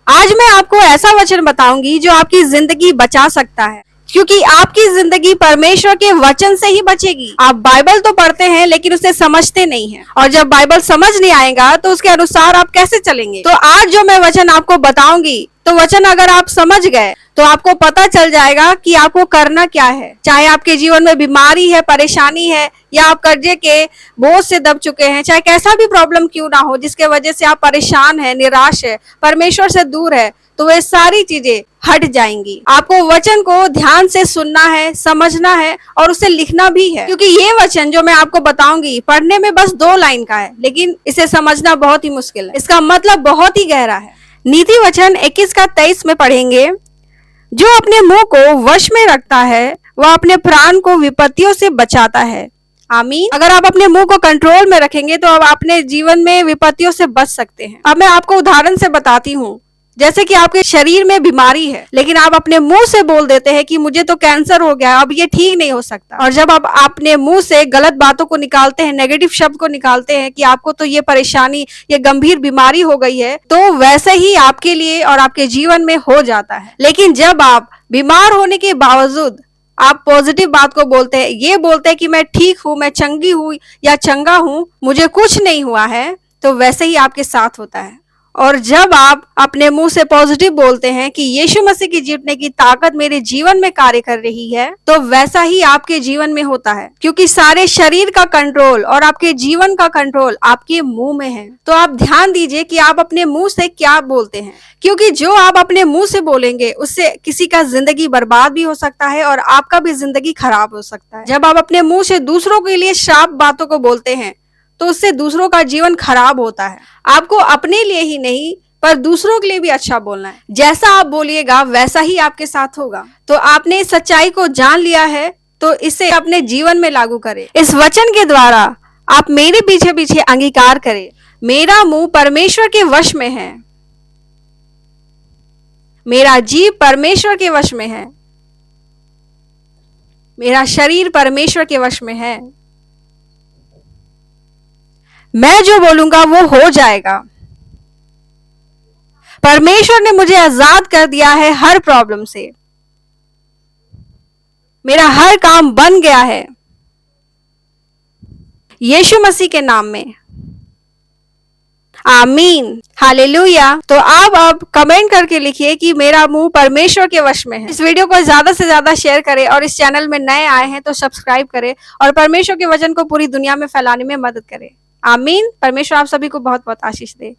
आज मैं आपको ऐसा वचन बताऊंगी जो आपकी जिंदगी बचा सकता है, क्योंकि आपकी जिंदगी परमेश्वर के वचन से ही बचेगी। आप बाइबल तो पढ़ते हैं लेकिन उसे समझते नहीं हैं, और जब बाइबल समझ नहीं आएगा तो उसके अनुसार आप कैसे चलेंगे। तो आज जो मैं वचन आपको बताऊंगी, तो वचन अगर आप समझ गए तो आपको पता चल जाएगा कि आपको करना क्या है। चाहे आपके जीवन में बीमारी है, परेशानी है, या आप कर्जे के बोझ से दब चुके हैं, चाहे कैसा भी प्रॉब्लम क्यों ना हो जिसके वजह से आप परेशान है, निराश है, परमेश्वर से दूर है, तो वे सारी चीजें हट जाएंगी। आपको वचन को ध्यान से सुनना है, समझना है और उसे लिखना भी है, क्योंकि ये वचन जो मैं आपको बताऊंगी पढ़ने में बस 2 लाइन का है, लेकिन इसे समझना बहुत ही मुश्किल है। इसका मतलब बहुत ही गहरा है। नीति वचन 21 का 23 में पढ़ेंगे, जो अपने मुंह को वश में रखता है वह अपने प्राण को विपत्तियों से बचाता है। आमीन। अगर आप अपने मुंह को कंट्रोल में रखेंगे तो आप अपने जीवन में विपत्तियों से बच सकते हैं। अब मैं आपको उदाहरण से बताती हूँ। जैसे कि आपके शरीर में बीमारी है, लेकिन आप अपने मुंह से बोल देते हैं कि मुझे तो कैंसर हो गया, अब ये ठीक नहीं हो सकता। और जब आप अपने मुंह से गलत बातों को निकालते हैं, नेगेटिव शब्द को निकालते हैं कि आपको तो ये परेशानी, ये गंभीर बीमारी हो गई है, तो वैसे ही आपके लिए और आपके जीवन में हो जाता है। लेकिन जब आप बीमार होने के बावजूद आप पॉजिटिव बात को बोलते हैं, ये बोलते हैं कि मैं ठीक हूं, मैं चंगी हूं या चंगा हूं, मुझे कुछ नहीं हुआ है, तो वैसे ही आपके साथ होता है। और जब आप अपने मुंह से पॉजिटिव बोलते हैं कि यीशु मसीह की जीतने की ताकत मेरे जीवन में कार्य कर रही है, तो वैसा ही आपके जीवन में होता है, क्योंकि सारे शरीर का कंट्रोल और आपके जीवन का कंट्रोल आपके मुंह में है। तो आप ध्यान दीजिए कि आप अपने मुंह से क्या बोलते हैं, क्योंकि जो आप अपने मुंह से बोलेंगे उससे किसी का जिंदगी बर्बाद भी हो सकता है और आपका भी जिंदगी खराब हो सकता है। जब आप अपने मुंह से दूसरों के लिए श्राप बातों को बोलते हैं तो उससे दूसरों का जीवन खराब होता है। आपको अपने लिए ही नहीं पर दूसरों के लिए भी अच्छा बोलना है। जैसा आप बोलिएगा वैसा ही आपके साथ होगा। तो आपने इस सच्चाई को जान लिया है, तो इसे अपने जीवन में लागू करें। इस वचन के द्वारा आप मेरे पीछे पीछे अंगीकार करें, मेरा मुंह परमेश्वर के वश में है, मेरा जीव परमेश्वर के वश में है, मेरा शरीर परमेश्वर के वश में है, मैं जो बोलूंगा वो हो जाएगा। परमेश्वर ने मुझे आजाद कर दिया है हर प्रॉब्लम से, मेरा हर काम बन गया है यीशु मसीह के नाम में। आमीन, हालेलुया। तो आप अब कमेंट करके लिखिए कि मेरा मुंह परमेश्वर के वश में है। इस वीडियो को ज्यादा से ज्यादा शेयर करें, और इस चैनल में नए आए हैं तो सब्सक्राइब करें, और परमेश्वर के वचन को पूरी दुनिया में फैलाने में मदद करें। आमीन। परमेश्वर आप सभी को बहुत बहुत आशीष दे।